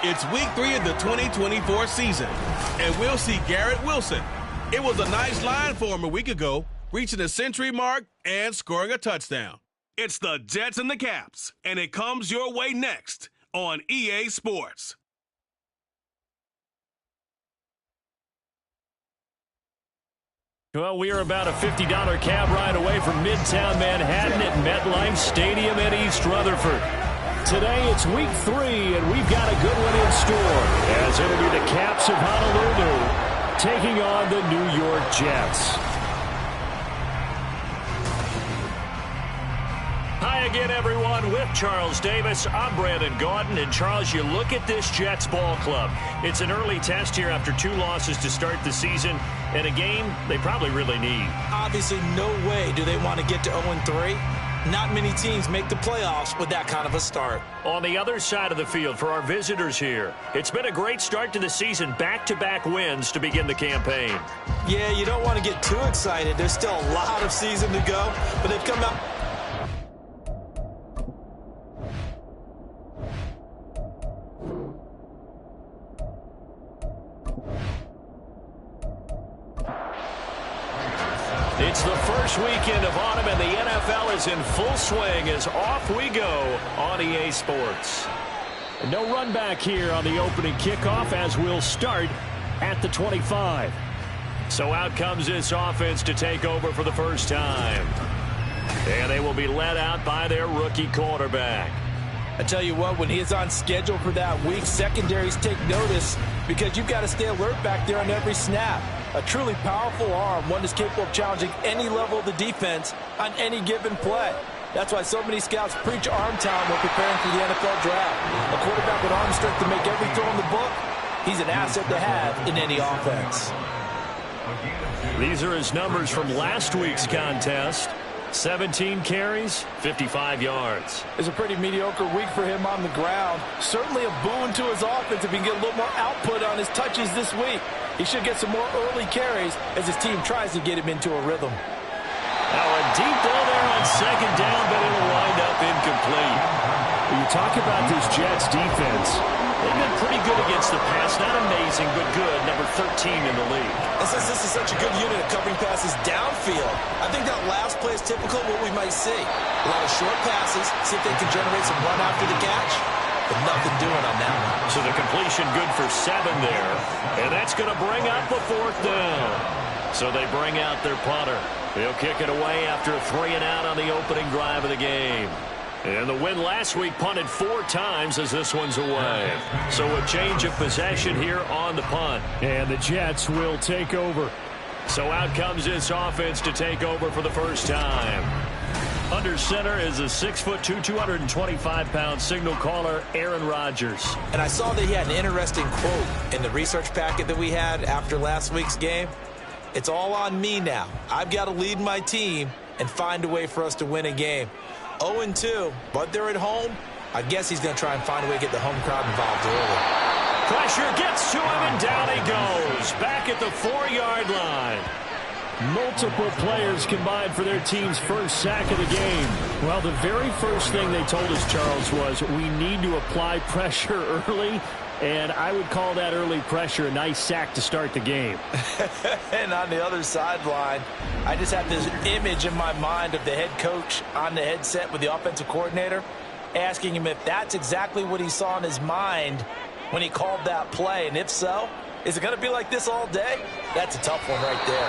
It's week 3 of the 2024 season, and we'll see Garrett Wilson. It was a nice line for him a week ago, reaching the century mark and scoring a touchdown. It's the Jets and the Caps, and it comes your way next on EA Sports. Well, we are about a $50 cab ride away from Midtown Manhattan at MetLife Stadium in East Rutherford. Today it's week 3, and we've got a good one in store, as it'll be the Caps of Honolulu taking on the New York Jets. Hi again, everyone. With Charles Davis, I'm Brandon Gaudin. And, Charles, you look at this Jets ball club. It's an early test here after 2 losses to start the season, and a game they probably really need. Obviously, no way do they want to get to 0-3. Not many teams make the playoffs with that kind of a start. On the other side of the field for our visitors here, it's been a great start to the season, back-to-back wins to begin the campaign. Yeah, you don't want to get too excited. There's still a lot of season to go, but they've come out. It's the first weekend of autumn, and the NFL is in full swing as off we go on EA Sports. No run back here on the opening kickoff as we'll start at the 25. So out comes this offense to take over for the first time. And they will be led out by their rookie quarterback. I tell you what, when he is on schedule for that week, secondaries take notice because you've got to stay alert back there on every snap. A truly powerful arm, one that's capable of challenging any level of the defense on any given play. That's why so many scouts preach arm talent when preparing for the NFL draft. A quarterback with arm strength to make every throw in the book, he's an asset to have in any offense. These are his numbers from last week's contest. 17 carries, 55 yards. It's a pretty mediocre week for him on the ground. Certainly a boon to his offense if he can get a little more output on his touches this week. He should get some more early carries as his team tries to get him into a rhythm. Now a deep ball there on second down, but it'll wind up incomplete. When you talk about this Jets defense, they've been pretty good against the pass. Not amazing, but good. Number 13 in the league. And since this is such a good unit of covering passes downfield, I think that last play is typical of what we might see. A lot of short passes, see if they can generate some run after the catch. But nothing doing on that one. So the completion good for 7 there. And that's going to bring up the 4th down. So they bring out their punter. They'll kick it away after a 3-and-out on the opening drive of the game. And the win last week punted 4 times as this one's away. So a change of possession here on the punt. And the Jets will take over. So out comes this offense to take over for the first time. Under center is a 6'2", 225-pound signal caller, Aaron Rodgers. And I saw that he had an interesting quote in the research packet that we had after last week's game. It's all on me now. I've got to lead my team and find a way for us to win a game. 0-2, but they're at home. I guess he's going to try and find a way to get the home crowd involved early. Pressure gets to him, and down he goes. Back at the 4-yard line. Multiple players combined for their team's first sack of the game. Well, the very first thing they told us, Charles, was we need to apply pressure early. And I would call that early pressure a nice sack to start the game. And on the other sideline, I just have this image in my mind of the head coach on the headset with the offensive coordinator, asking him if that's exactly what he saw in his mind when he called that play. And if so, is it going to be like this all day? That's a tough one right there.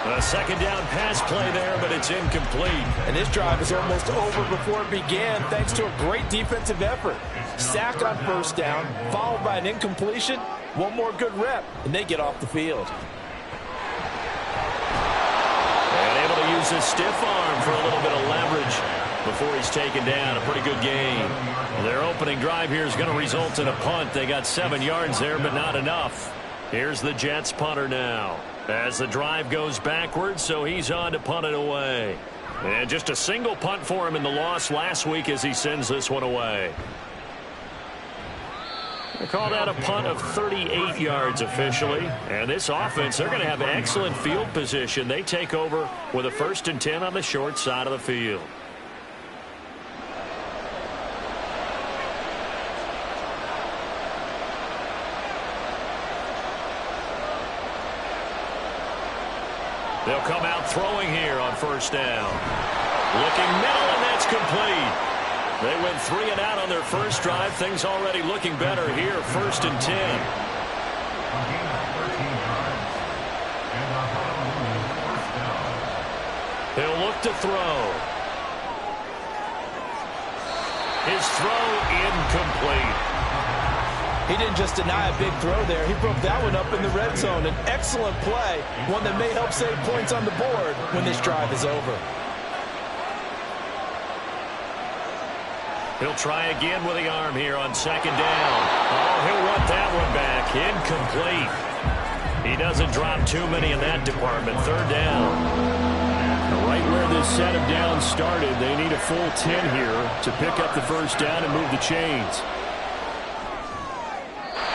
A second down pass play there, but it's incomplete. And this drive is almost over before it began thanks to a great defensive effort. Sack on first down, followed by an incompletion. One more good rep, and they get off the field. And able to use his stiff arm for a little bit of leverage before he's taken down. A pretty good game. Their opening drive here is going to result in a punt. They got 7 yards there, but not enough. Here's the Jets punter now as the drive goes backwards, so he's on to punt it away. And just a single punt for him in the loss last week as he sends this one away. They call that a punt of 38 yards officially. And this offense, they're going to have excellent field position. They take over with a 1st and 10 on the short side of the field. They'll come out throwing here on first down. Looking middle, and that's complete. They went 3 and out on their first drive. Things already looking better here. 1st and 10. He'll look to throw. His throw incomplete. He didn't just deny a big throw there. He broke that one up in the red zone. An excellent play, one that may help save points on the board when this drive is over. He'll try again with the arm here on 2nd down. Oh, he'll want that one back. Incomplete. He doesn't drop too many in that department. 3rd down. Right where this set of downs started, they need a full 10 here to pick up the first down and move the chains.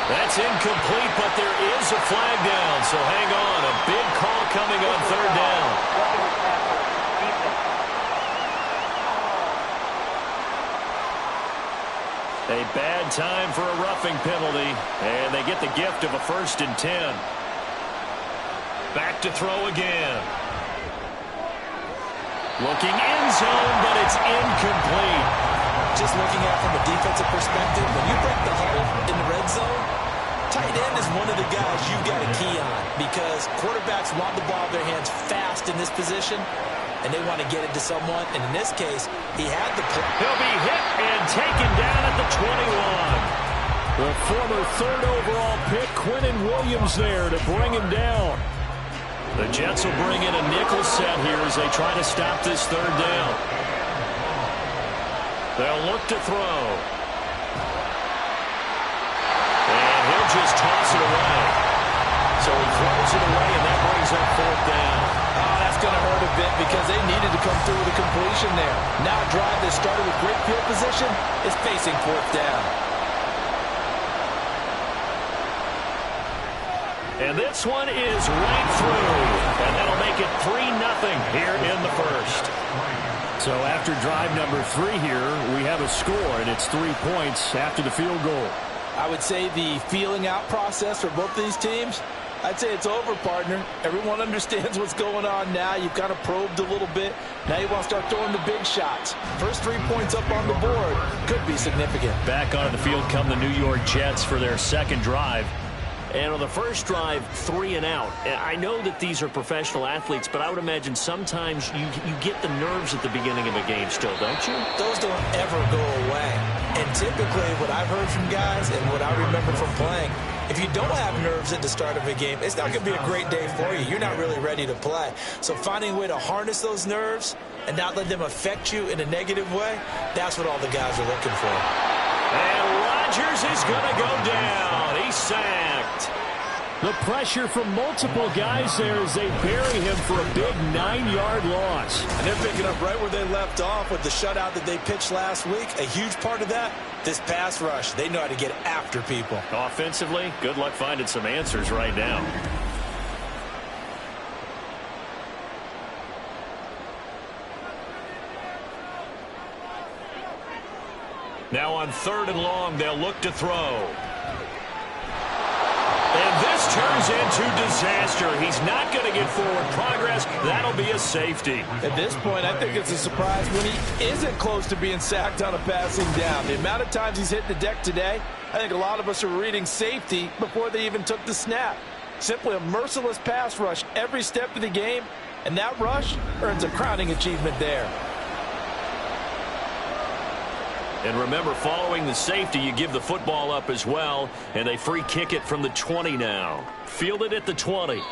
That's incomplete, but there is a flag down, so hang on. A big call coming on 3rd down. A bad time for a roughing penalty, and they get the gift of a 1st and 10. Back to throw again. Looking end zone, but it's incomplete. Just looking at it from a defensive perspective, when you break the huddle in the red zone, tight end is one of the guys you've got a key on because quarterbacks want the ball in their hands fast in this position, and they want to get it to someone. And in this case, he had the play. He'll be hit and taken down at the 21. The former 3rd overall pick, Quinnen Williams, there to bring him down. The Jets will bring in a nickel set here as they try to stop this 3rd down. They'll look to throw. And he'll just toss it away. So he throws it away, and that brings up 4th down. Oh, that's going to hurt a bit because they needed to come through with a completion there. Now a drive that started with great field position is facing 4th down. And this one is right through. And that'll make it 3-0 here in the first. So after drive number 3 here, we have a score, and it's 3 points after the field goal. I would say the feeling out process for both these teams, I'd say it's over, partner. Everyone understands what's going on now. You've kind of probed a little bit. Now you want to start throwing the big shots. First 3 points up on the board could be significant. Back onto the field come the New York Jets for their second drive. And on the first drive, 3 and out. I know that these are professional athletes, but I would imagine sometimes you get the nerves at the beginning of a game still, don't you? Those don't ever go away. And typically what I've heard from guys and what I remember from playing, if you don't have nerves at the start of a game, it's not going to be a great day for you. You're not really ready to play. So finding a way to harness those nerves and not let them affect you in a negative way, that's what all the guys are looking for. And Rodgers is going to go down. He's sacked. The pressure from multiple guys there as they bury him for a big 9-yard loss. And they're picking up right where they left off with the shutout that they pitched last week. A huge part of that, this pass rush. They know how to get after people. Offensively, good luck finding some answers right now. Now on 3rd and long, they'll look to throw. And this turns into disaster. He's not going to get forward progress. That'll be a safety. At this point, I think it's a surprise when he isn't close to being sacked on a passing down. The amount of times he's hit the deck today, I think a lot of us are reading safety before they even took the snap. Simply a merciless pass rush every step of the game, and that rush earns a crowning achievement there. And remember, following the safety, you give the football up as well, and they free kick it from the 20 now. Fielded at the 20.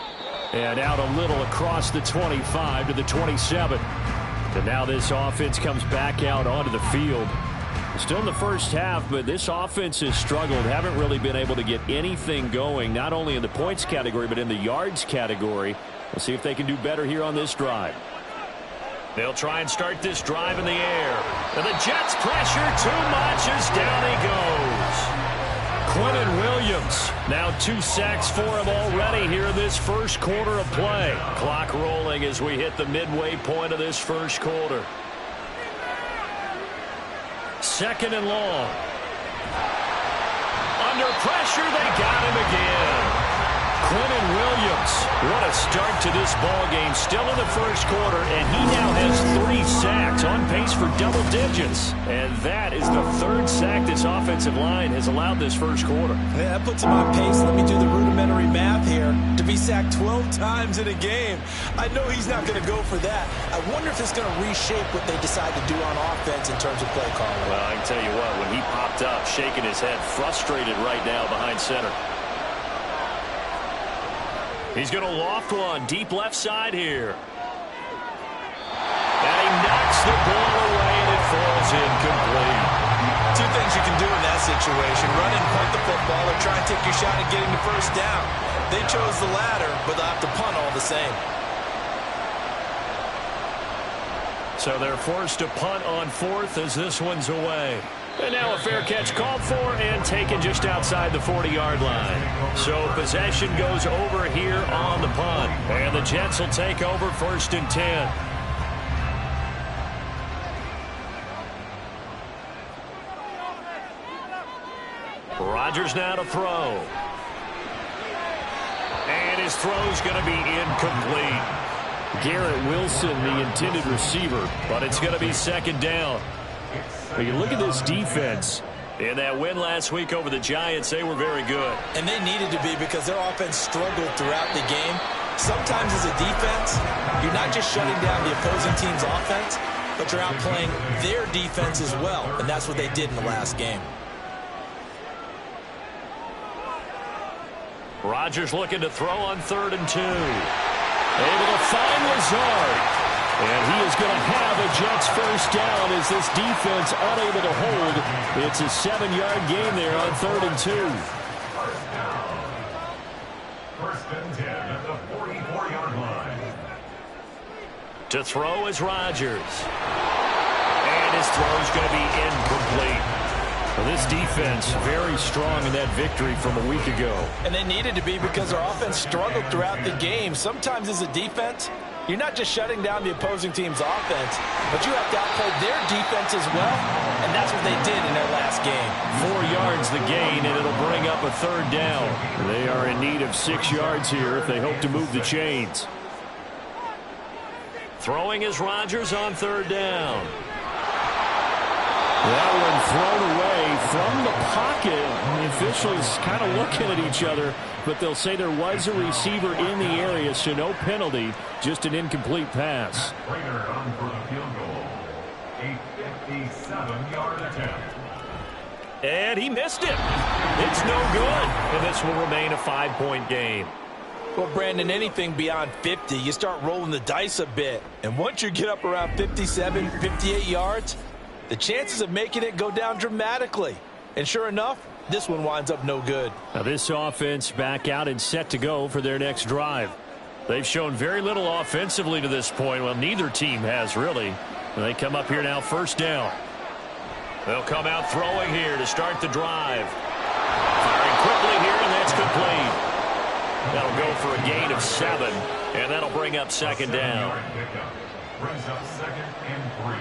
And out a little across the 25 to the 27. And now this offense comes back out onto the field. Still in the first half, but this offense has struggled. Haven't really been able to get anything going, not only in the points category, but in the yards category. We'll see if they can do better here on this drive. They'll try and start this drive in the air. And the Jets pressure too much as down he goes. Quentin Williams, now 2 sacks for him already here in this first quarter of play. Clock rolling as we hit the midway point of this first quarter. 2nd and long. Under pressure, they got him again. Quentin Williams, what a start to this ball game. Still in the first quarter, and he now has 3 sacks, on pace for double digits. And that is the 3rd sack this offensive line has allowed this first quarter. Yeah, that puts him on pace. Let me do the rudimentary math here. To be sacked 12 times in a game, I know he's not going to go for that. I wonder if it's going to reshape what they decide to do on offense in terms of play calling. Well, I can tell you what, when he popped up, shaking his head, frustrated right now behind center. He's going to loft one deep left side here. And he knocks the ball away, and it falls incomplete. 2 things you can do in that situation: run and punt the football, or try and take your shot at getting the first down. They chose the latter, but they'll have to punt all the same. So they're forced to punt on 4th as this one's away. And now a fair catch called for and taken just outside the 40-yard line. So possession goes over here on the punt. And the Jets will take over 1st and 10. Rodgers now to throw. And his throw's going to be incomplete. Garrett Wilson, the intended receiver, but it's going to be 2nd down. But you look at this defense. In that win last week over the Giants, they were very good. And they needed to be, because their offense struggled throughout the game. Sometimes as a defense, you're not just shutting down the opposing team's offense, but you're outplaying their defense as well. And that's what they did in the last game. Rodgers looking to throw on 3rd and 2. Able to find Lazard. And he is going to have a Jets first down as this defense unable to hold. It's a 7-yard gain there on 3rd and 2. 1st and 10 at the 44-yard line. To throw is Rodgers. And his throw's going to be incomplete. Well, this defense very strong in that victory from a week ago. And they needed to be, because their offense struggled throughout the game. Sometimes as a defense, you're not just shutting down the opposing team's offense, but you have to outplay their defense as well, and that's what they did in their last game. 4 yards the gain, and it'll bring up a 3rd down. They are in need of 6 yards here if they hope to move the chains. Throwing is Rodgers on 3rd down. That one thrown away from the pocket. The officials kind of looking at each other, but they'll say there was a receiver in the area, so no penalty, just an incomplete pass. Prater on for the field goal. A 57-yard attempt. And he missed it. It's no good, and this will remain a 5-point game. Well, Brandon, anything beyond 50, you start rolling the dice a bit. And once you get up around 57, 58 yards, the chances of making it go down dramatically. And sure enough, this one winds up no good. Now this offense back out and set to go for their next drive. They've shown very little offensively to this point. Well, neither team has really. They come up here now 1st down. They'll come out throwing here to start the drive. Firing quickly here, and that's complete. That'll go for a gain of 7, and that'll bring up 2nd down. Brings up 2nd and 3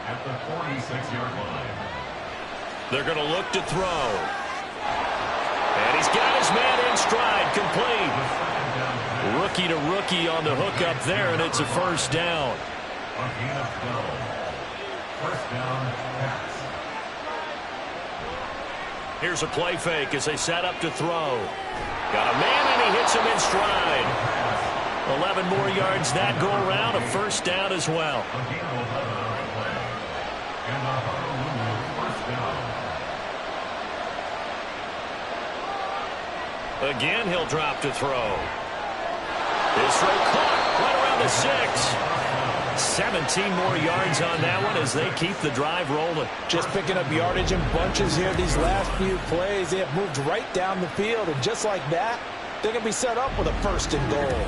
at the 46-yard line. They're going to look to throw. And he's got his man in stride, complete. Rookie to rookie on the hook up there, and it's a first down. First down, pass. Here's a play fake as they set up to throw. Got a man, and he hits him in stride. 11 more yards that go around, a first down as well. Again, he'll drop to throw. His throw caught right around the 6. 17 more yards on that one as they keep the drive rolling. Just picking up yardage in bunches here these last few plays. They have moved right down the field, and just like that, they're going to be set up with a first and goal.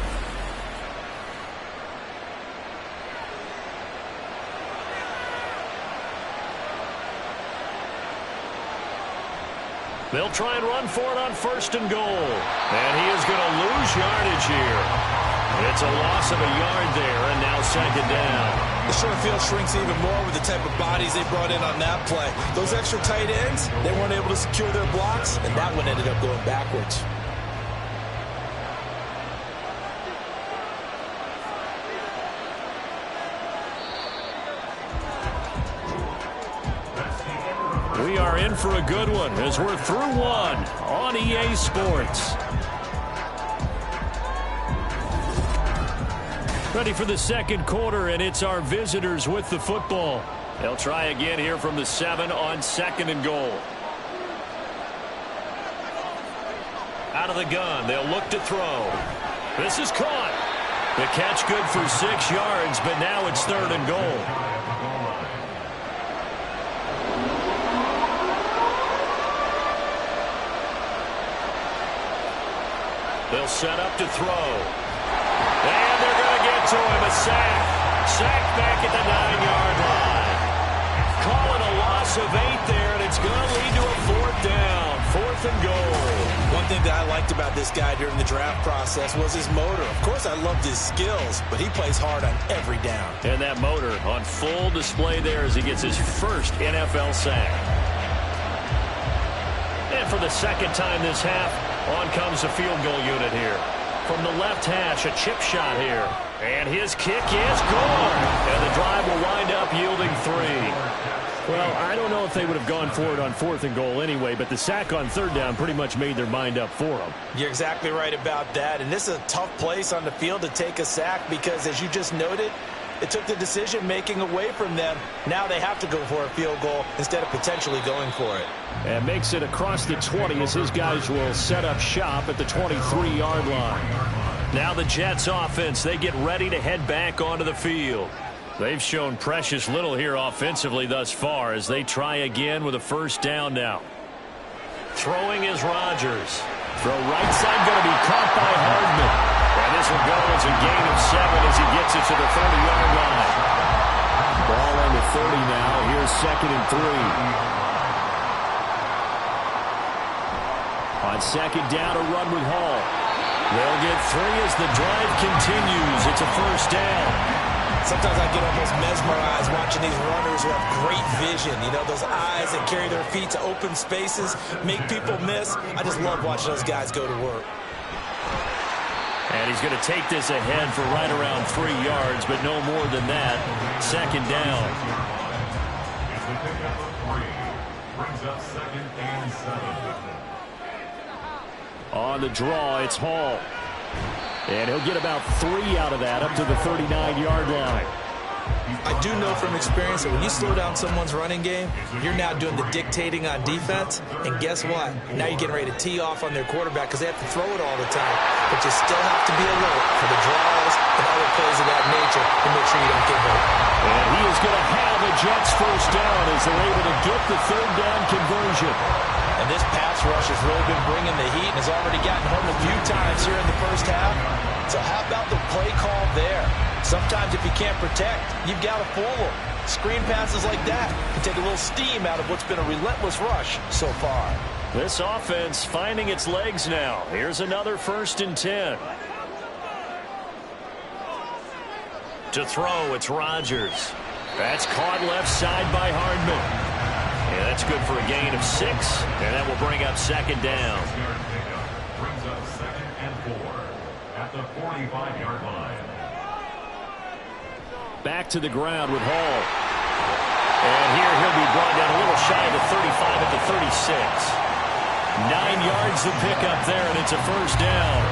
They'll try and run for it on first and goal. And he is going to lose yardage here. It's a loss of a yard there, and now second down. The short field shrinks even more with the type of bodies they brought in on that play. Those extra tight ends, they weren't able to secure their blocks, and that one ended up going backwards. We are in for a good one as we're through one on EA Sports. Ready for the second quarter, and it's our visitors with the football. They'll try again here from the 7 on second and goal. Out of the gun, they'll look to throw. This is caught. The catch good for 6 yards, but now it's third and goal. They'll set up to throw. And they're going to get to him. A sack. Sack back at the 9-yard line. Call it a loss of 8 there, and it's going to lead to a fourth down. Fourth and goal. One thing that I liked about this guy during the draft process was his motor. Of course, I loved his skills, but he plays hard on every down. And that motor on full display there as he gets his first NFL sack. And for the second time this half, on comes the field goal unit here. From the left hash, a chip shot here. And his kick is good. And the drive will wind up yielding 3. Well, I don't know if they would have gone for it on fourth and goal anyway, but the sack on third down pretty much made their mind up for them. You're exactly right about that. And this is a tough place on the field to take a sack because, as you just noted, it took the decision-making away from them. Now they have to go for a field goal instead of potentially going for it. And makes it across the 20 as his guys will set up shop at the 23-yard line. Now the Jets offense, they get ready to head back onto the field. They've shown precious little here offensively thus far as they try again with a first down now. Throwing is Rodgers. Throw right side going to be caught by Hardman. And this will go as a gain of 7 as he gets it to the 30-yard line. Ball on the 30 now. Here's second and 3. On second down, a run with Hall. They'll get 3 as the drive continues. It's a first down. Sometimes I get almost mesmerized watching these runners who have great vision. You know, those eyes that carry their feet to open spaces, make people miss. I just love watching those guys go to work. And he's going to take this ahead for right around 3 yards, but no more than that. Second down. It's the pickup of 3. Brings up second and 7. On the draw, it's Hall. And he'll get about 3 out of that up to the 39-yard line. I do know from experience that when you slow down someone's running game, you're now doing the dictating on defense. And guess what? Now you're getting ready to tee off on their quarterback because they have to throw it all the time. But you still have to be alert for the draws and other plays of that nature to make sure you don't get hurt. And he is going to have a Jets first down as they're able to get the third down conversion. And this pass rush has really been bringing the heat and has already gotten home a few times here in the first half. So how about the play call there? Sometimes if you can't protect, you've got to fool them. Screen passes like that can take a little steam out of what's been a relentless rush so far. This offense finding its legs now. Here's another first and 10. To throw, it's Rodgers. That's caught left side by Hardman. Yeah, that's good for a gain of 6, and that will bring up second down. brings up 2nd and 4 at the 45-yard line. Back to the ground with Hall. And here he'll be brought down a little shy of the 35 at the 36. 9 yards to pick up there, and it's a first down.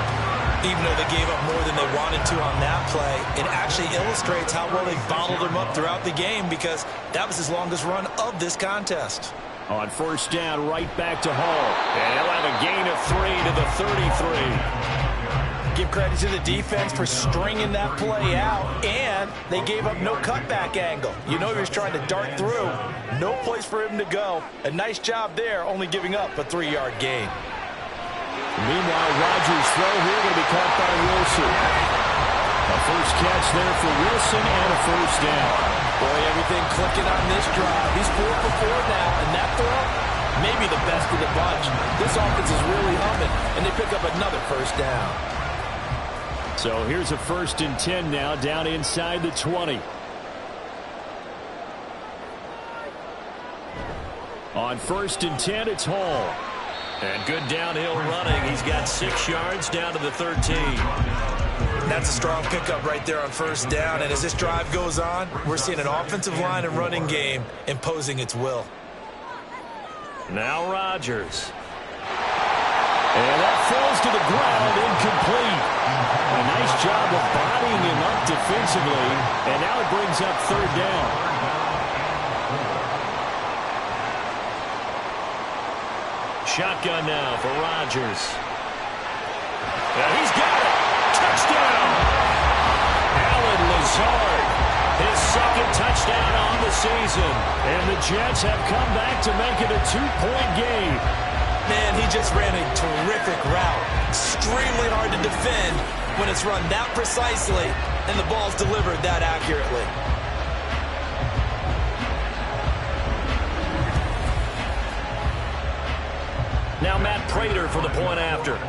Even though they gave up more than they wanted to on that play, it actually illustrates how well they bottled him up throughout the game, because that was his longest run of this contest. On first down, right back to Hall. And he'll have a gain of 3 to the 33. Give credit to the defense for stringing that play out, and they gave up no cutback angle. You know he was trying to dart through. No place for him to go. A nice job there, only giving up a 3-yard gain. Meanwhile, Rodgers' throw here going to be caught by Wilson. A first catch there for Wilson and a first down. Boy, everything clicking on this drive. He's 4 for 4 now, and that throw, maybe the best of the bunch. This offense is really humming, and they pick up another first down. So here's a 1st and 10 now, down inside the 20. On 1st and 10, it's Hall. And good downhill running. He's got 6 yards down to the 13. That's a strong pickup right there on first down. And as this drive goes on, we're seeing an offensive line and running game imposing its will. Now Rodgers. And that falls to the ground, incomplete. A nice job of bodying him up defensively. And now it brings up 3rd down. Shotgun now for Rodgers. And he's got it. Touchdown. Allen Lazard. His 2nd touchdown on the season. And the Jets have come back to make it a 2-point game. Man, he just ran a terrific route. Extremely hard to defend when it's run that precisely and the ball's delivered that accurately. Now Matt Prater for the point after.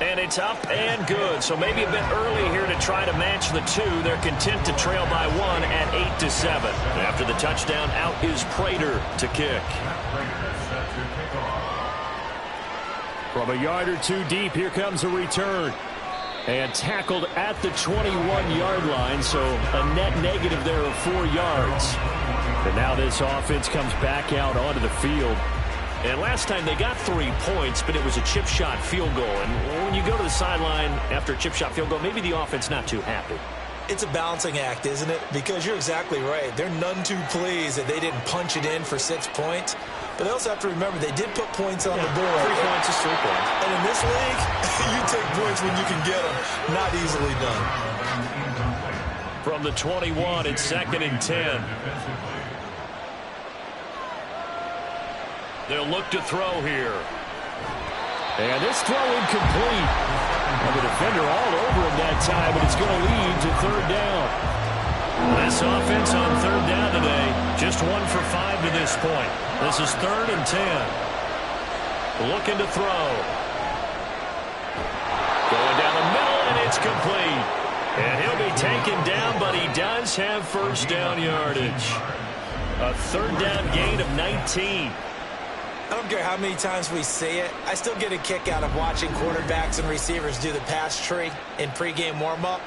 And it's up and good. So maybe a bit early here to try to match the 2. They're content to trail by 1 at 8-7. After the touchdown, out is Prater to kick. From a yard or 2 deep, here comes a return. And tackled at the 21-yard line, so a net negative there of 4 yards. And now this offense comes back out onto the field. And last time they got 3 points, but it was a chip shot field goal. And when you go to the sideline after a chip shot field goal, maybe the offense not too happy. It's a balancing act, isn't it? Because you're exactly right. They're none too pleased that they didn't punch it in for 6 points. But they also have to remember they did put points on the board. 3 points is 3 points. And in this league, you take points when you can get them. Not easily done. From the 21, it's 2nd and 10. They'll look to throw here. And this throw incomplete. And the defender all over him that time, but it's going to lead to 3rd down. This offense on 3rd down today, just 1 for 5 to this point. This is 3rd and 10. Looking to throw. Going down the middle, and it's complete. And he'll be taken down, but he does have first down yardage. A 3rd down gain of 19. I don't care how many times we see it. I still get a kick out of watching quarterbacks and receivers do the pass tree in pregame warm-up.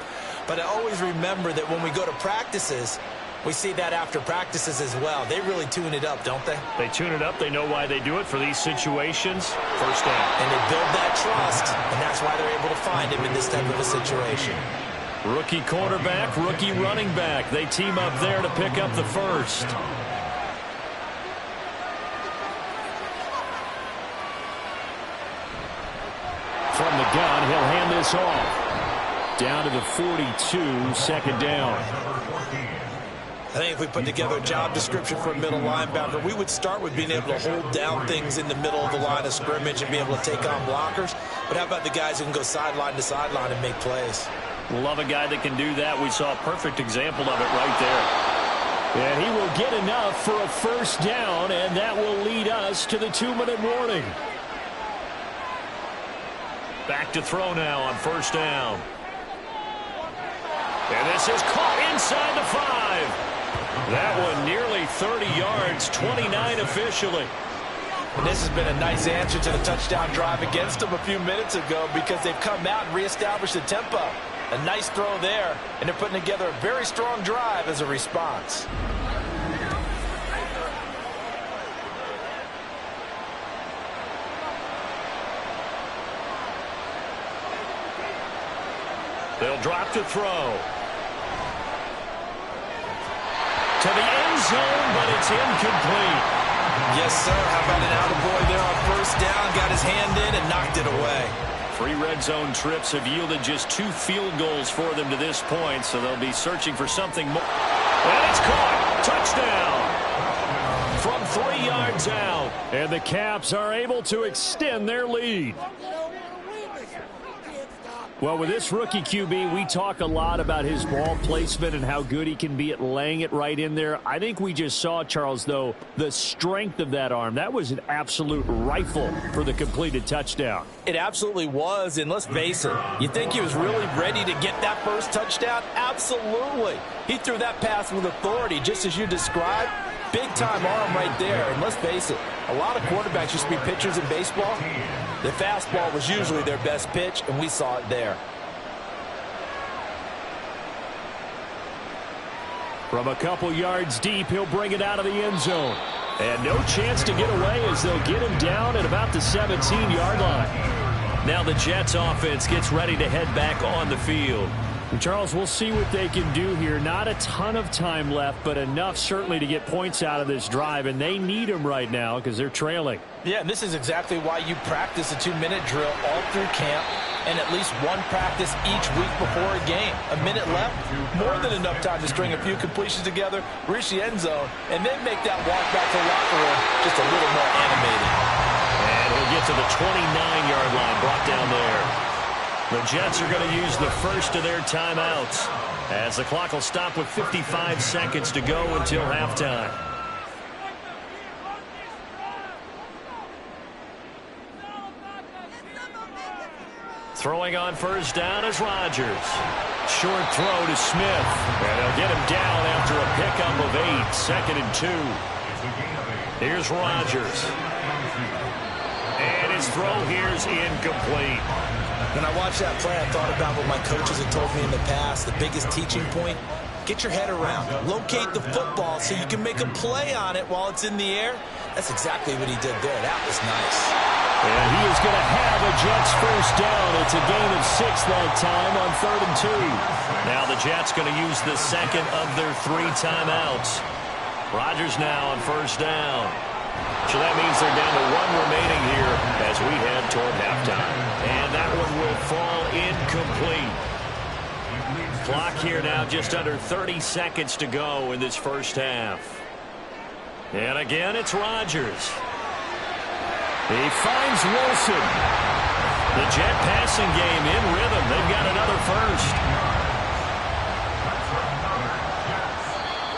But I always remember that when we go to practices, we see that after practices as well. They really tune it up, don't they? They tune it up. They know why they do it for these situations. First down. And they build that trust, and that's why they're able to find him in this type of a situation. Rookie quarterback, rookie running back. They team up there to pick up the first. From the gun, he'll hand this off. Down to the 42, 2nd down. I think if we put together a job description for a middle linebacker, we would start with being able to hold down things in the middle of the line of scrimmage and be able to take on blockers. But how about the guys who can go sideline to sideline and make plays? Love a guy that can do that. We saw a perfect example of it right there. And he will get enough for a first down, and that will lead us to the 2-minute warning. Back to throw now on first down. And this is caught inside the 5. That one nearly 30 yards, 29 officially. And this has been a nice answer to the touchdown drive against them a few minutes ago because they've come out and reestablished the tempo. A nice throw there, and they're putting together a very strong drive as a response. They'll drop to throw. To the end zone, but it's incomplete. Yes, sir. How about an attaboy there on first down? Got his hand in and knocked it away. 3 red zone trips have yielded just 2 field goals for them to this point, so they'll be searching for something more. And it's caught. Touchdown. From 3 yards out. And the Caps are able to extend their lead. Well, with this rookie QB, we talk a lot about his ball placement and how good he can be at laying it right in there. I think we just saw, Charles, though, the strength of that arm. That was an absolute rifle for the completed touchdown. It absolutely was, and let's face it, you think he was really ready to get that first touchdown? Absolutely. He threw that pass with authority, just as you described. Big-time arm right there, and let's face it, a lot of quarterbacks used to be pitchers in baseball. The fastball was usually their best pitch, and we saw it there. From a couple yards deep, he'll bring it out of the end zone. And no chance to get away as they'll get him down at about the 17-yard line. Now the Jets offense gets ready to head back on the field. And Charles, we'll see what they can do here. Not a ton of time left, but enough certainly to get points out of this drive, and they need them right now because they're trailing. Yeah, and this is exactly why you practice a 2-minute drill all through camp and at least one practice each week before a game. A minute left, more than enough time to string a few completions together, reach the end zone, and then make that walk back to the locker room just a little more animated. And he'll get to the 29-yard line, brought down there. The Jets are going to use the first of their timeouts as the clock will stop with 55 seconds to go until halftime. Throwing on first down is Rodgers. Short throw to Smith. And they'll get him down after a pickup of 8. 2nd and 2. Here's Rodgers. And his throw here is incomplete. When I watched that play, I thought about what my coaches had told me in the past. The biggest teaching point, get your head around. Locate the football so you can make a play on it while it's in the air. That's exactly what he did there. That was nice. And he is going to have a Jets first down. It's a gain of 6 that time on 3rd and 2. Now the Jets going to use the second of their 3 timeouts. Rodgers now on first down. So that means they're down to 1 remaining here as we head toward halftime. And that one will fall incomplete. Clock here now just under 30 seconds to go in this first half. And again, it's Rodgers. He finds Wilson. The Jet passing game in rhythm. They've got another first.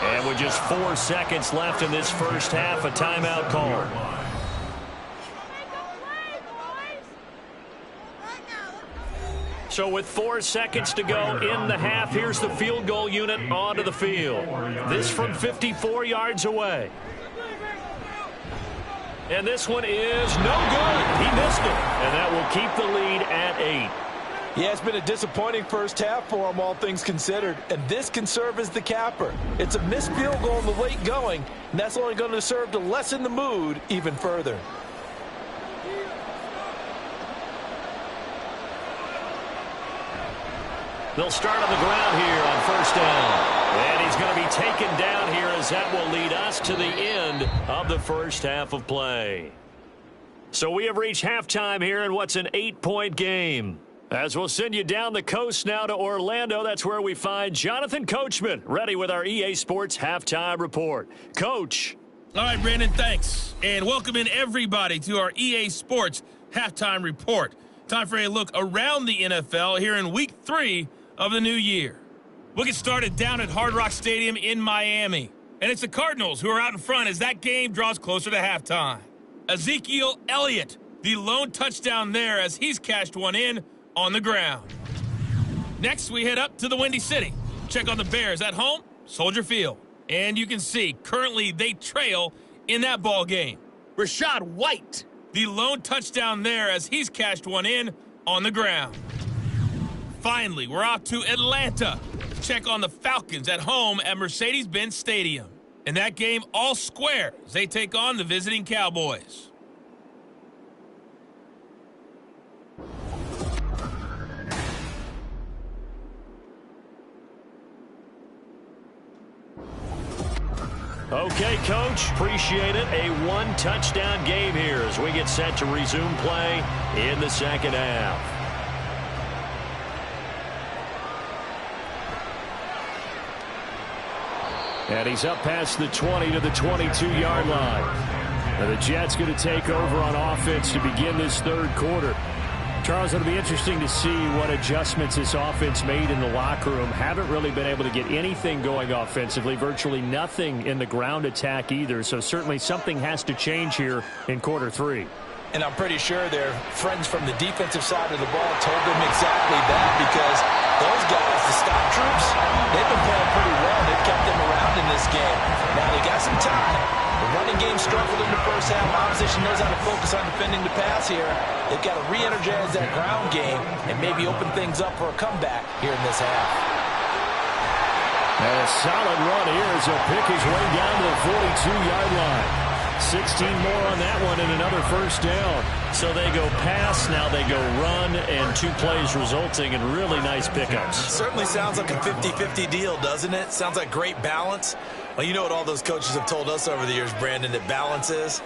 And with just 4 seconds left in this first half, a timeout call. So with 4 seconds to go in the half, here's the field goal unit onto the field. This from 54 yards away. And this one is no good. He missed it. And that will keep the lead at 8. Yeah, it's been a disappointing first half for him, all things considered. And this can serve as the capper. It's a missed field goal in the late going, and that's only going to serve to lessen the mood even further. They'll start on the ground here on first down. And he's going to be taken down here as that will lead us to the end of the first half of play. So we have reached halftime here in what's an 8-point game. As we'll send you down the coast now to Orlando, that's where we find Jonathan Coachman ready with our EA Sports Halftime Report. Coach. All right, Brandon, thanks. And welcome in everybody to our EA Sports Halftime Report. Time for a look around the NFL here in Week 3 of the new year. We'll get started down at Hard Rock Stadium in Miami. And it's the Cardinals who are out in front as that game draws closer to halftime. Ezekiel Elliott, the lone touchdown there as he's cashed one in on the ground. Next, we head up to the Windy City. Check on the Bears at home, Soldier Field. And you can see, currently they trail in that ball game. Rashad White. The lone touchdown there as he's cashed one in on the ground. Finally, we're out to Atlanta to check on the Falcons at home at Mercedes-Benz Stadium. In that game, all square as they take on the visiting Cowboys. Okay, Coach, appreciate it. A one-touchdown game here as we get set to resume play in the second half. And he's up past the 20 to the 22-yard line. And the Jets going to take over on offense to begin this third quarter. Charles, it'll be interesting to see what adjustments this offense made in the locker room. Haven't really been able to get anything going offensively, virtually nothing in the ground attack either. So certainly something has to change here in quarter three. And I'm pretty sure their friends from the defensive side of the ball told them exactly that, because those guys, the stop troops, they've been playing pretty well. They've kept them around in this game. Now they got some time. The running game struggled in the first half. Opposition knows how to focus on defending the pass here. They've got to re-energize that ground game and maybe open things up for a comeback here in this half. And a solid run here as he'll pick his way down to the 42-yard line. 16 more on that one and another first down. So they go pass, now they go run, and 2 plays resulting in really nice pickups. Certainly sounds like a 50-50 deal, doesn't it? Sounds like great balance. Well, you know what all those coaches have told us over the years, Brandon, that balance is?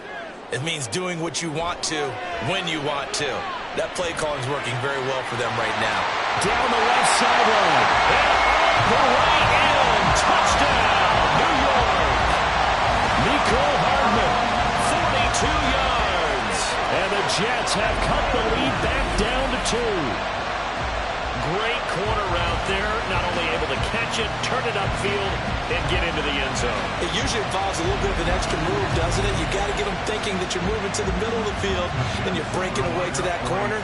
It means doing what you want to when you want to. That play calling is working very well for them right now. Down the left sideline. And the way in. Touchdown, New York. Nicole Hardman, 42 yards. And the Jets have cut the lead back down to 2. Great corner route there. Not only able to catch it, turn it upfield, and get into the end zone. It usually involves a little bit of an extra move, doesn't it? You got to get them thinking that you're moving to the middle of the field and you're breaking away to that corner.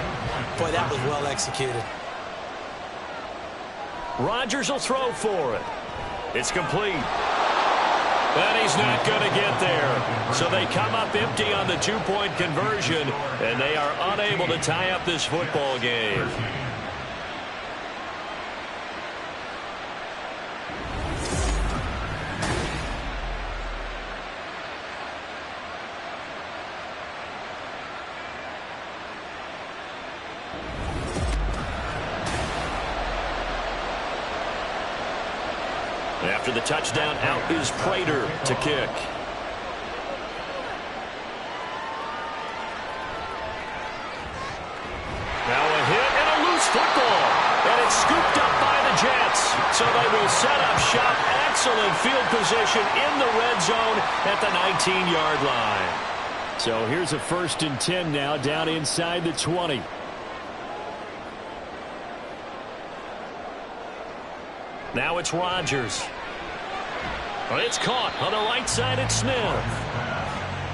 Boy, that was well executed. Rodgers will throw for it. It's complete. And he's not going to get there. So they come up empty on the 2-point conversion, and they are unable to tie up this football game. After the touchdown, out is Prater to kick. Now a hit and a loose football. And it's scooped up by the Jets. So they will set up shop. Excellent field position in the red zone at the 19-yard line. So here's a 1st and 10 now down inside the 20. Now it's Rodgers. It's caught on the right side. It's Smith.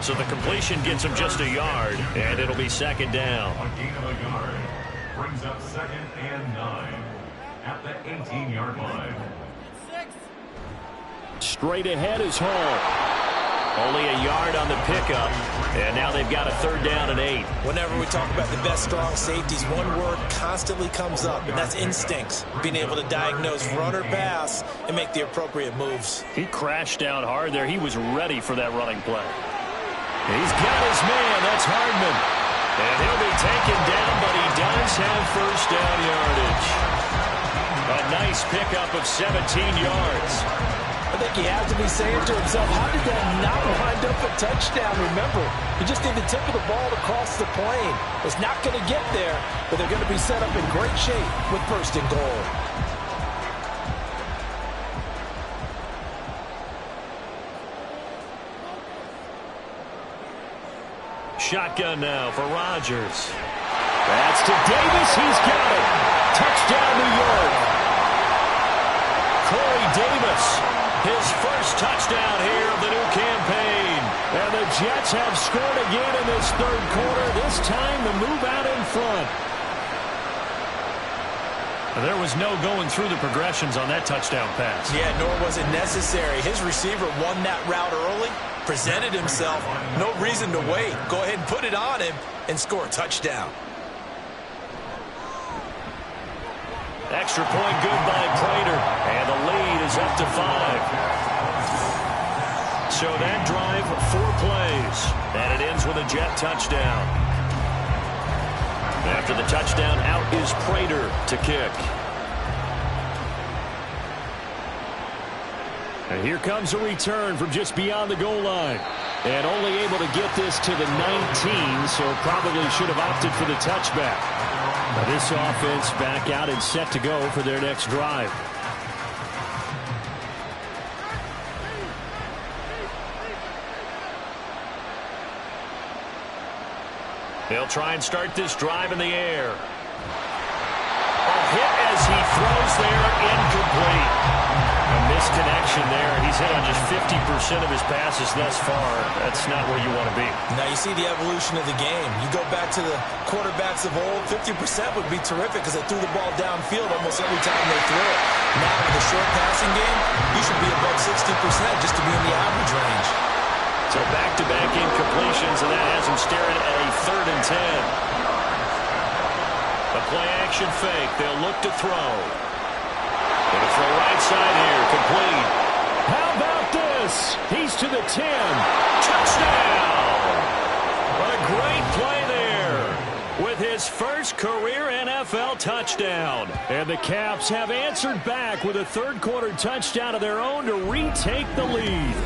So the completion gets him just a yard, and it'll be second down. A gain of a yard brings up 2nd and 9 at the 18-yard line. Straight ahead is Hall. Only a yard on the pickup, and now they've got a 3rd down and 8. Whenever we talk about the best strong safeties, one word constantly comes up, and that's instincts. Being able to diagnose run or pass and make the appropriate moves. He crashed down hard there. He was ready for that running play. He's got his man. That's Hardman. And he'll be taken down, but he does have 1st down yardage. A nice pickup of 17 yards. I think he has to be saying to himself, how did that not wind up a touchdown? Remember, he just need the tip of the ball to cross the plane. It's not going to get there, but they're going to be set up in great shape with 1st and goal. Shotgun now for Rodgers. That's to Davis. He's got it. Touchdown, New York. Corey Davis. His 1st touchdown here of the new campaign. And the Jets have scored again in this 3rd quarter. This time the move out in front. There was no going through the progressions on that touchdown pass. Yeah, nor was it necessary. His receiver won that route early, presented himself. No reason to wait. Go ahead and put it on him and score a touchdown. Extra point good by Prater. And the lead is up to 5. So that drive, 4 plays. And it ends with a Jet touchdown. After the touchdown, out is Prater to kick. And here comes a return from just beyond the goal line. And only able to get this to the 19, so probably should have opted for the touchback. Now this offense back out and set to go for their next drive. They'll try and start this drive in the air. A hit as he throws there, incomplete. A misconnection there. He's hit on just 50% of his passes thus far. That's not where you want to be. Now you see the evolution of the game. You go back to the quarterbacks of old, 50% would be terrific because they threw the ball downfield almost every time they threw it. Now with the short passing game, you should be above 60% just to be in the average range. So back-to-back incompletions, and that has him staring at a 3rd and 10. A play-action fake. They'll look to throw. They'll throw right side here. Complete. How about this? He's to the 10. Touchdown! What a great play there with his first career NFL touchdown. And the Caps have answered back with a third-quarter touchdown of their own to retake the lead.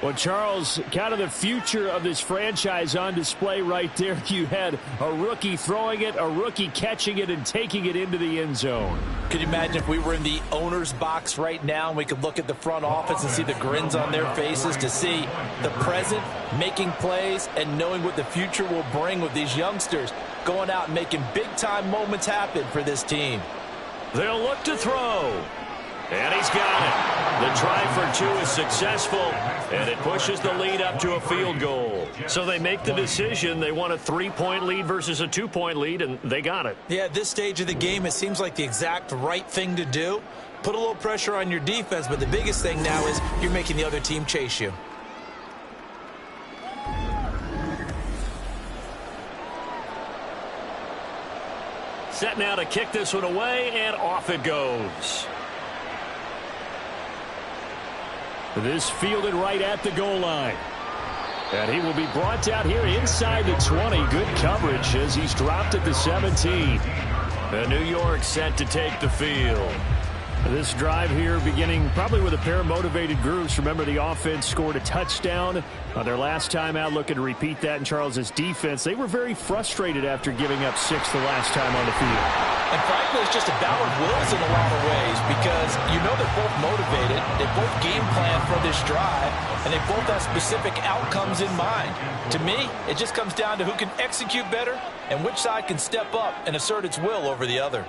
Well, Charles, kind of the future of this franchise on display right there. You had a rookie throwing it, a rookie catching it, and taking it into the end zone. Could you imagine if we were in the owner's box right now and we could look at the front office and see the grins on their faces, to see the present making plays and knowing what the future will bring with these youngsters going out and making big-time moments happen for this team. They'll look to throw. And he's got it. The try for 2 is successful, and it pushes the lead up to a field goal. So they make the decision. They want a 3-point lead versus a 2-point lead, and they got it. Yeah, at this stage of the game, it seems like the exact right thing to do. Put a little pressure on your defense, but the biggest thing now is you're making the other team chase you. Set now to kick this one away, and off it goes. This fielded right at the goal line. And he will be brought down here inside the 20. Good coverage as he's dropped at the 17. And New York set to take the field. This drive here beginning probably with a pair of motivated groups. Remember, the offense scored a touchdown on their last time out. Looking to repeat that in Charles's defense. They were very frustrated after giving up 6 the last time on the field. And frankly, it's just a battle of wills in a lot of ways because you know they're both motivated. They both game plan for this drive, and they both have specific outcomes in mind. To me, it just comes down to who can execute better and which side can step up and assert its will over the other.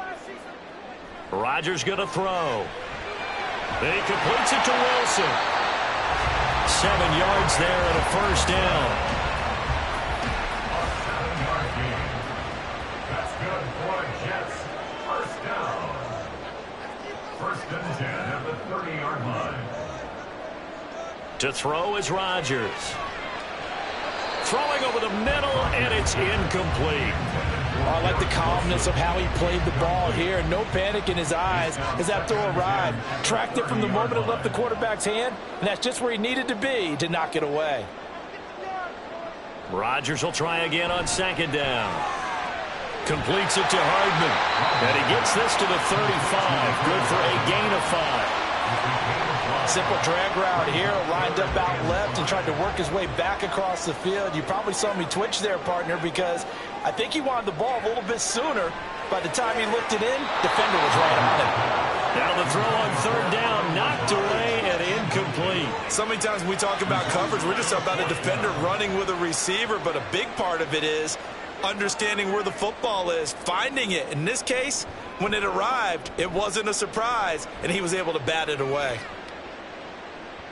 Rodgers going to throw. He completes it to Wilson. 7 yards there and a first down. That's good for the Jets. First down. 1st and 10 at the 30-yard line. To throw is Rodgers. Throwing over the middle, and it's incomplete. I like the calmness of how he played the ball here. No panic in his eyes as that throw arrived. Tracked it from the moment it left the quarterback's hand, and that's just where he needed to be to knock it away. Rodgers will try again on 2nd down. Completes it to Hardman. And he gets this to the 35. Good for a gain of 5. Simple drag route here, lined up out left and tried to work his way back across the field. You probably saw me twitch there, partner, because I think he wanted the ball a little bit sooner. By the time he looked it in, defender was right on him. Now the throw on 3rd down, knocked away and incomplete. So many times when we talk about coverage, we're just about a defender running with a receiver, but a big part of it is understanding where the football is, finding it. In this case, when it arrived, it wasn't a surprise, and he was able to bat it away.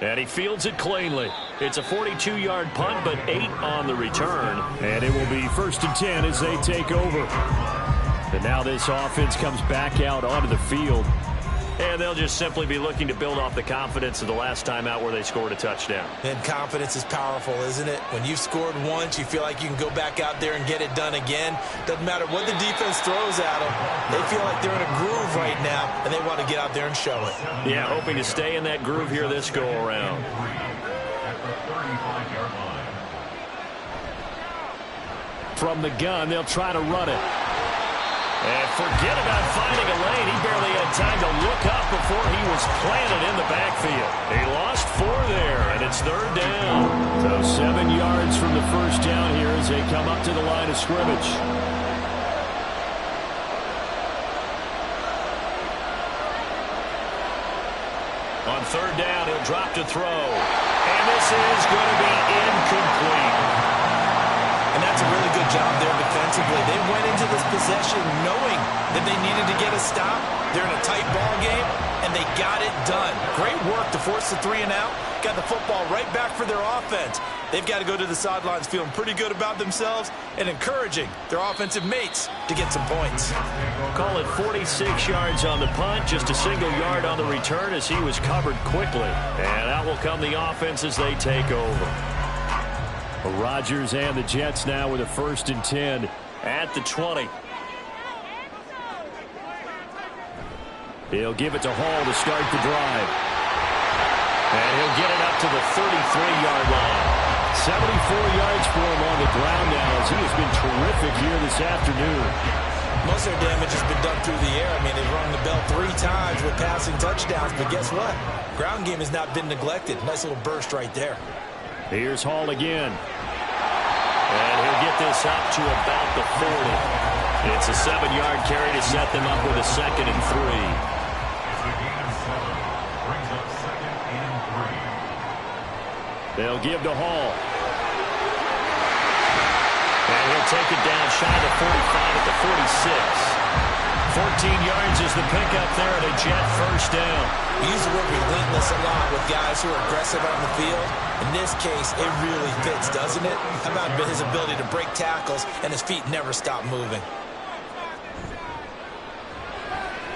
And he fields it cleanly. It's a 42-yard punt, but 8 on the return. And it will be 1st and 10 as they take over. And now this offense comes back out onto the field. And they'll just simply be looking to build off the confidence of the last time out where they scored a touchdown. And confidence is powerful, isn't it? When you've scored once, you feel like you can go back out there and get it done again. Doesn't matter what the defense throws at them. They feel like they're in a groove right now, and they want to get out there and show it. Yeah, hoping to stay in that groove here this go-around. From the gun, they'll try to run it. And forget about finding a lane. He barely had time to look up before he was planted in the backfield. He lost 4 there, and it's 3rd down. So 7 yards from the first down here as they come up to the line of scrimmage. On 3rd down, he'll drop to throw. And this is going to be incomplete. And that's a really good job there defensively. They went into this possession knowing that they needed to get a stop. They're in a tight ball game, and they got it done. Great work to force the 3 and out. Got the football right back for their offense. They've got to go to the sidelines feeling pretty good about themselves and encouraging their offensive mates to get some points. Call it 46 yards on the punt, just a single yard on the return as he was covered quickly. And out will come the offense as they take over. Rodgers and the Jets now with a 1st and 10 at the 20. He'll give it to Hall to start the drive. And he'll get it up to the 33-yard line. 74 yards for him on the ground now as he has been terrific here this afternoon. Most of their damage has been done through the air. I mean, they've rung the bell 3 times with passing touchdowns, but guess what? Ground game has not been neglected. Nice little burst right there. Here's Hall again. And he'll get this up to about the 40. It's a 7-yard carry to set them up with a 2nd and 3. They'll give to Hall. And he'll take it down shy of the 45 at the 46. 14 yards is the pickup there at a Jet 1st down. We use the word relentless a lot with guys who are aggressive on the field. In this case, it really fits, doesn't it? How about his ability to break tackles and his feet never stop moving?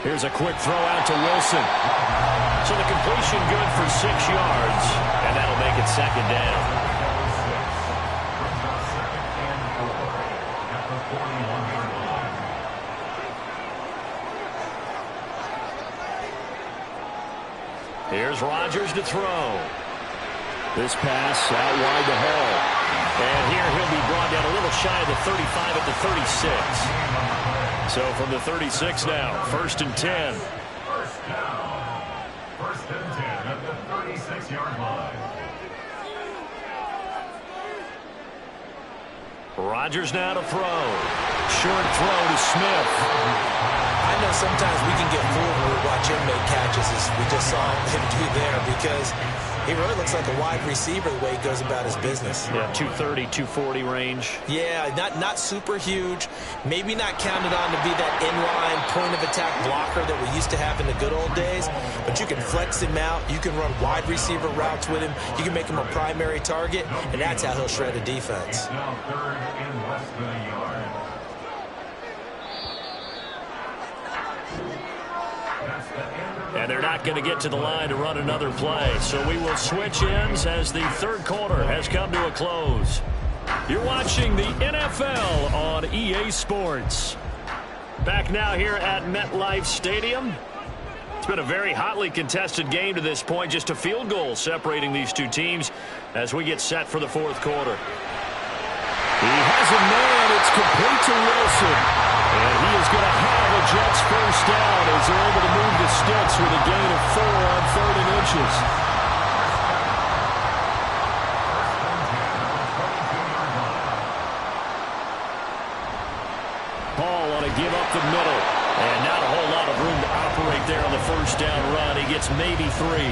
Here's a quick throw out to Wilson. So the completion good for 6 yards, and that'll make it 2nd down. Here's Rodgers to throw. This pass out wide to Hall. And here he'll be brought down a little shy of the 35 at the 36. So from the 36 now, 1st and 10. First down. 1st and 10 at the 36-yard line. Rodgers now to throw. Short throw to Smith. I know sometimes we can get fooled when we watch him make catches, as we just saw him do there, because he really looks like a wide receiver the way he goes about his business. Yeah, 230, 240 range. Yeah, not super huge. Maybe not counted on to be that inline point-of-attack blocker that we used to have in the good old days, but you can flex him out. You can run wide receiver routes with him. You can make him a primary target, and that's how he'll shred a defense. Now 3rd and less than a yard. And they're not going to get to the line to run another play. So we will switch ends as the 3rd quarter has come to a close. You're watching the NFL on EA Sports. Back now here at MetLife Stadium. It's been a very hotly contested game to this point. Just a field goal separating these two teams as we get set for the 4th quarter. He has a man. It's complete to Wilson. And he is going to have a Jets 1st down as they're able to move the sticks with a gain of 4 on 3rd and inches. Paul on a give up the middle. And not a whole lot of room to operate there on the 1st down run. He gets maybe 3.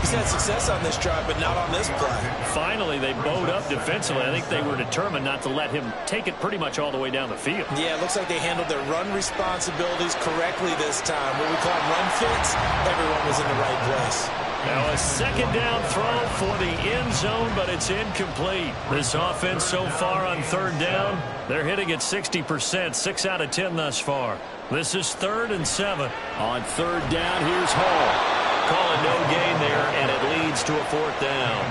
He's had success on this drive, but not on this play. Finally, they bowed up defensively. I think they were determined not to let him take it pretty much all the way down the field. Yeah, it looks like they handled their run responsibilities correctly this time. What we call run fits, everyone was in the right place. Now a second down throw for the end zone, but it's incomplete. This offense so far on third down, they're hitting at 60%, 6 out of 10 thus far. This is 3rd and 7. On third down, here's Hall. Calling no gain there, and it leads to a 4th down.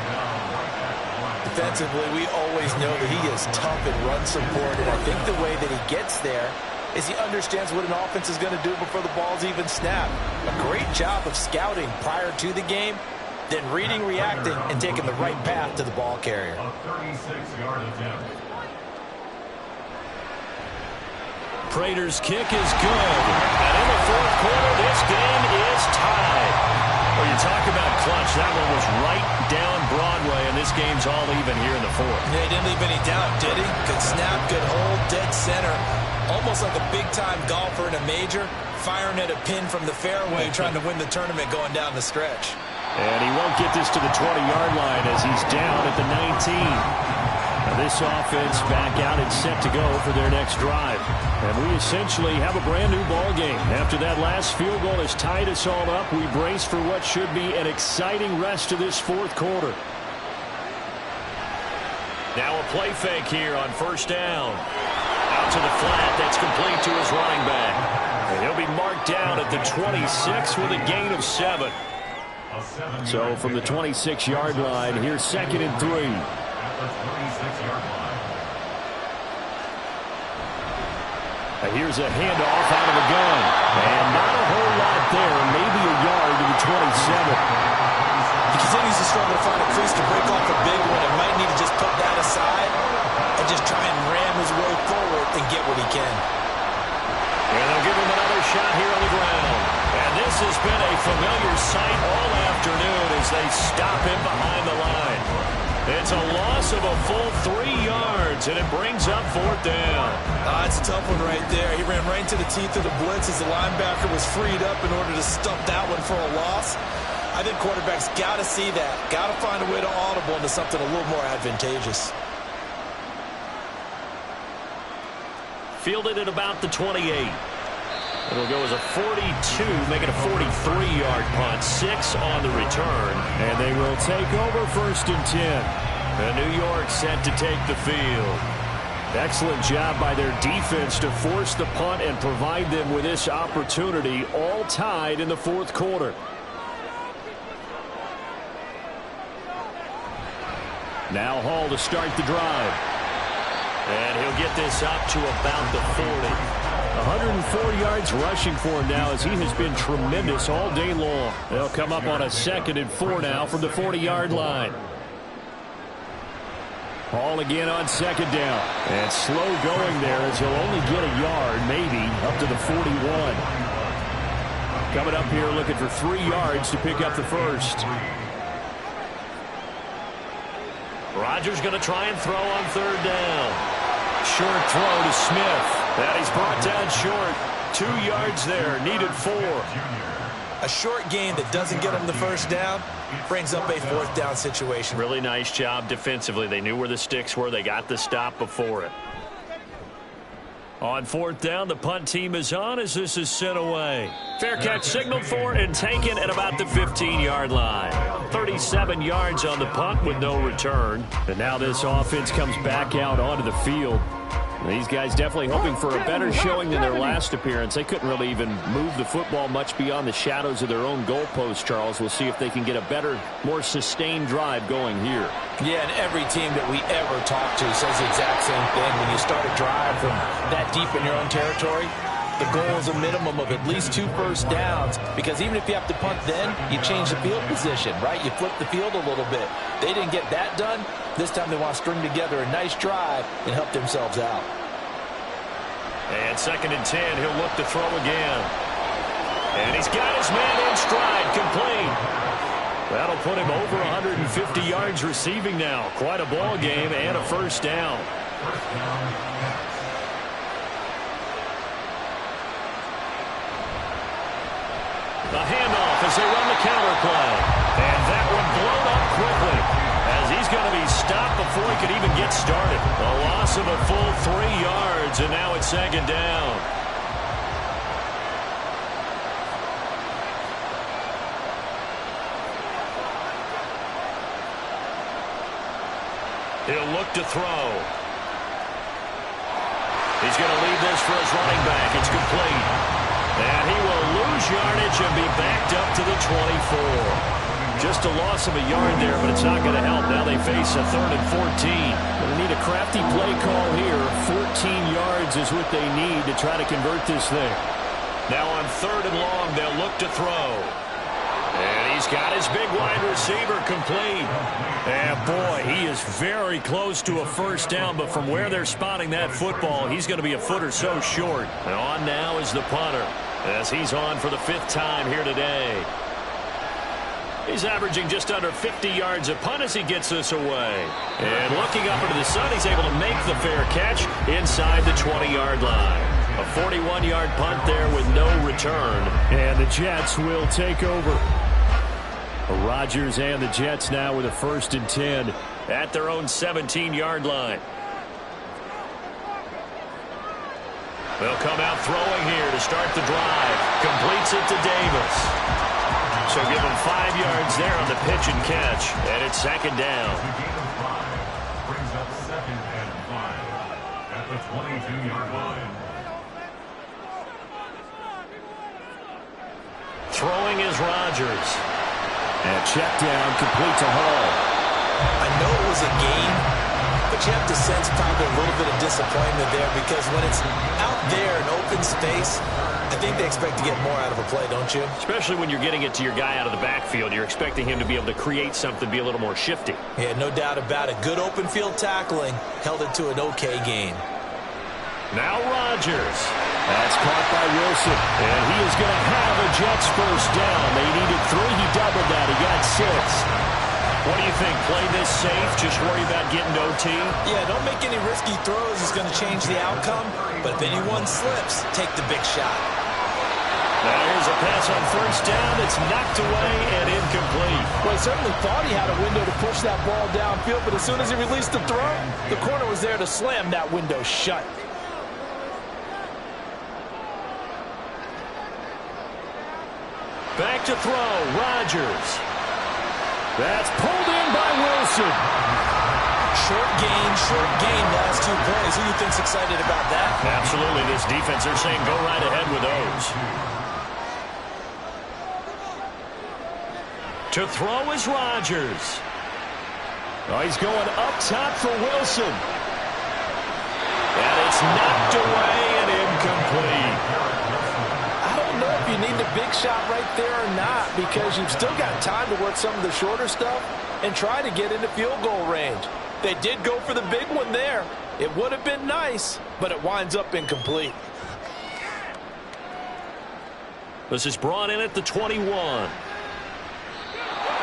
Defensively, we always know that he is tough in run support, and I think the way that he gets there is he understands what an offense is going to do before the ball's even snapped. A great job of scouting prior to the game, then reading, reacting, and taking the right path to the ball carrier. A 36-yard attempt. Prater's kick is good. And in the 4th quarter, this game is tied. Well, you talk about clutch. That one was right down Broadway, and this game's all even here in the 4th. Yeah, he didn't leave any doubt, did he? Good snap, good hold, dead center. Almost like a big-time golfer in a major, firing at a pin from the fairway, trying to win the tournament going down the stretch. And he won't get this to the 20-yard line as he's down at the 19. Now this offense back out and set to go for their next drive. And we essentially have a brand new ball game. After that last field goal has tied us all up, we brace for what should be an exciting rest of this 4th quarter. Now a play fake here on 1st down. Out to the flat, that's complete to his running back. And he'll be marked down at the 26 with a gain of 7. So from the 26-yard line, here's 2nd and 3. At the 26-yard line. Here's a handoff out of the gun. And not a whole lot there, maybe a yard to the 27. He continues to struggle to find a crease to break off a big one. It might need to just put that aside and just try and ram his way forward and get what he can. And they'll give him another shot here on the ground. And this has been a familiar sight all afternoon as they stop him behind the line. It's a loss of a full 3 yards, and it brings up 4th down. It's a tough one right there. He ran right into the teeth of the blitz as the linebacker was freed up in order to stump that one for a loss. I think quarterbacks got to see that. Got to find a way to audible into something a little more advantageous. Fielded at about the 28. It'll go as a 42, make it a 43-yard punt. 6 on the return. And they will take over 1st and 10. And New York set to take the field. Excellent job by their defense to force the punt and provide them with this opportunity, all tied in the 4th quarter. Now Hall to start the drive. And he'll get this up to about the 40. 104 yards rushing for him now as he has been tremendous all day long. They'll come up on a 2nd and 4 now from the 40-yard line. Hall again on 2nd down. And slow going there as he'll only get a yard, maybe, up to the 41. Coming up here looking for 3 yards to pick up the 1st. Rodgers going to try and throw on 3rd down. Short throw to Smith. That he's brought down short. 2 yards there. Needed 4. A short gain that doesn't get him the 1st down brings up a 4th down situation. Really nice job defensively. They knew where the sticks were. They got the stop before it. On 4th down, the punt team is on as this is sent away. Fair catch signaled for and taken at about the 15-yard line. 37 yards on the punt with no return. And now this offense comes back out onto the field. These guys definitely hoping for a better showing than their last appearance. They couldn't really even move the football much beyond the shadows of their own goalpost, Charles. We'll see if they can get a better, more sustained drive going here. Yeah, and every team that we ever talk to says the exact same thing. When you start a drive from that deep in your own territory, the goal is a minimum of at least 2 first downs, because even if you have to punt then, you change the field position, right? You flip the field a little bit. They didn't get that done. This time they want to string together a nice drive and help themselves out. And 2nd and 10, he'll look to throw again. And he's got his man in stride, complete. That'll put him over 150 yards receiving now. Quite a ball game and a 1st down. The handoff as they run the counter play. And that get started. A loss of a full 3 yards, and now it's second down. He'll look to throw. He's going to leave this for his running back. It's complete. And he will lose yardage and be backed up to the 24. Just a loss of a yard there, but it's not going to help. Now they face a 3rd and 14. Going to need a crafty play call here. 14 yards is what they need to try to convert this thing. Now on 3rd and long, they'll look to throw. And he's got his big wide receiver complete. And boy, he is very close to a first down, but from where they're spotting that football, he's going to be a foot or so short. And on now is the punter, as he's on for the 5th time here today. He's averaging just under 50 yards a punt as he gets this away. And looking up into the sun, he's able to make the fair catch inside the 20-yard line. A 41-yard punt there with no return. And the Jets will take over. Rodgers and the Jets now with a 1st and 10 at their own 17-yard line. They'll come out throwing here to start the drive. Completes it to Davis. So give him 5 yards there on the pitch and catch. And it's second down. Brings up 2nd and 5 at the 22-yard line. Throwing is Rodgers. And check down, complete to Hall. I know it was a gain, but you have to sense probably a little bit of disappointment there because when it's out there in open space, I think they expect to get more out of a play, don't you? Especially when you're getting it to your guy out of the backfield. You're expecting him to be able to create something, be a little more shifty. Yeah, no doubt about it. Good open field tackling held it to an okay gain. Now Rodgers. That's caught by Wilson. And he is going to have a Jets first down. They needed 3. He doubled that. He got 6. What do you think? Play this safe? Just worry about getting OT? Yeah, don't make any risky throws. It's going to change the outcome. But if anyone slips, take the big shot. Now here's a pass on first down that's knocked away and incomplete. Well, he certainly thought he had a window to push that ball downfield, but as soon as he released the throw, the corner was there to slam that window shut. Back to throw, Rodgers. That's pulled in by Wilson. Short gain, last 2 plays. Who do you think's excited about that? Absolutely, this defense, they're saying go right ahead with those. To throw is Rodgers. Oh, he's going up top for Wilson. And it's knocked away and incomplete. You need the big shot right there or not, because you've still got time to work some of the shorter stuff and try to get into field goal range. They did go for the big one there. It would have been nice, but it winds up incomplete. This is brought in at the 21.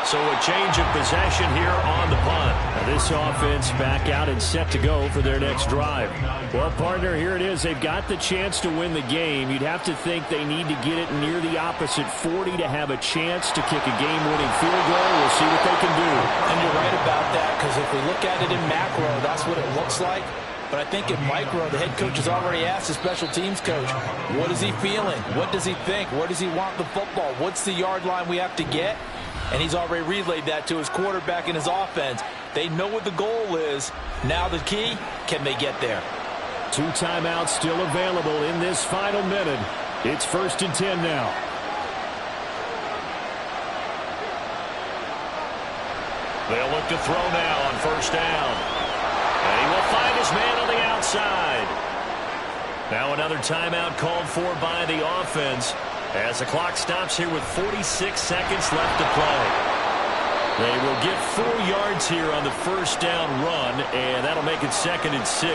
So a change of possession here on the punt. Now this offense back out and set to go for their next drive. Well, partner, here it is. They've got the chance to win the game. You'd have to think they need to get it near the opposite 40 to have a chance to kick a game-winning field goal. We'll see what they can do. And you're right about that, because if we look at it in macro, that's what it looks like. But I think in micro, the head coach has already asked the special teams coach, what is he feeling? What does he think? Where does he want the football? What's the yard line we have to get? And he's already relayed that to his quarterback and his offense. They know what the goal is. Now the key, can they get there? 2 timeouts still available in this final minute. It's 1st and 10 now. They'll look to throw now on first down. And he will find his man on the outside. Now another timeout called for by the offense, as the clock stops here with 46 seconds left to play. They will get 4 yards here on the first down run, and that'll make it 2nd and 6.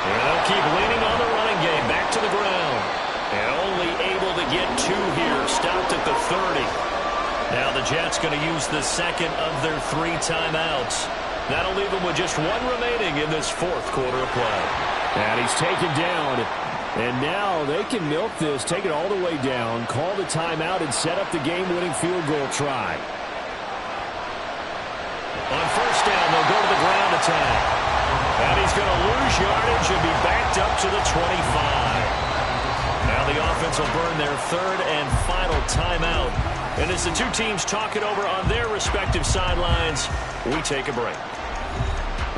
And they'll keep leaning on the running game back to the ground. And only able to get 2 here, stopped at the 30. Now the Jets going to use the second of their 3 timeouts. That'll leave them with just 1 remaining in this 4th quarter of play. And he's taken down. And now they can milk this, take it all the way down, call the timeout, and set up the game-winning field goal try. On first down, they'll go to the ground attack. And he's going to lose yardage and be backed up to the 25. Now the offense will burn their third and final timeout. And as the two teams talk it over on their respective sidelines, we take a break.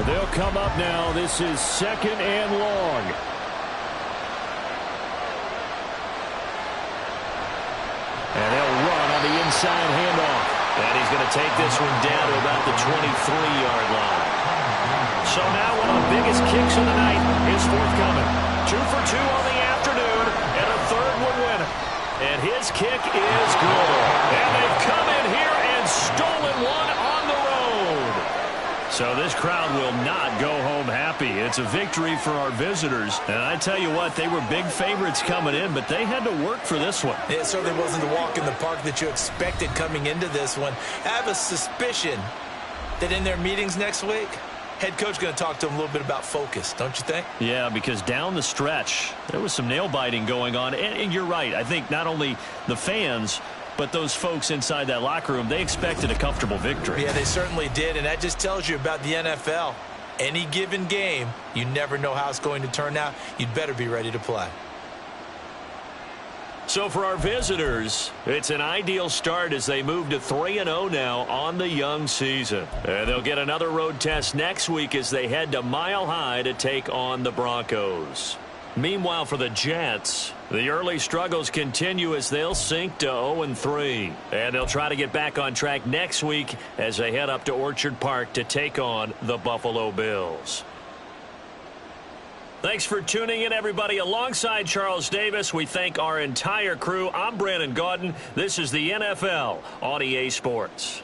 They'll come up now. This is 2nd and long. And they'll run on the inside handoff. And he's going to take this one down to about the 23-yard line. So now one of the biggest kicks of the night is forthcoming. 2 for 2 on the afternoon, and a third one winner. And his kick is good. And they've come in here and stolen one on the road. So this crowd will not go home happy. It's a victory for our visitors. And I tell you what, they were big favorites coming in, but they had to work for this one. It certainly wasn't the walk in the park that you expected coming into this one. I have a suspicion that in their meetings next week, head coach going to talk to them a little bit about focus, don't you think? Yeah, because down the stretch, there was some nail-biting going on. And you're right. I think not only the fans, but those folks inside that locker room, they expected a comfortable victory. Yeah, they certainly did, and that just tells you about the NFL. Any given game, you never know how it's going to turn out. You'd better be ready to play. So for our visitors, it's an ideal start as they move to 3-0 now on the young season. And they'll get another road test next week as they head to Mile High to take on the Broncos. Meanwhile, for the Jets, the early struggles continue as they'll sink to 0-3. And they'll try to get back on track next week as they head up to Orchard Park to take on the Buffalo Bills. Thanks for tuning in, everybody. Alongside Charles Davis, we thank our entire crew. I'm Brandon Gaudin. This is the NFL on EA Sports.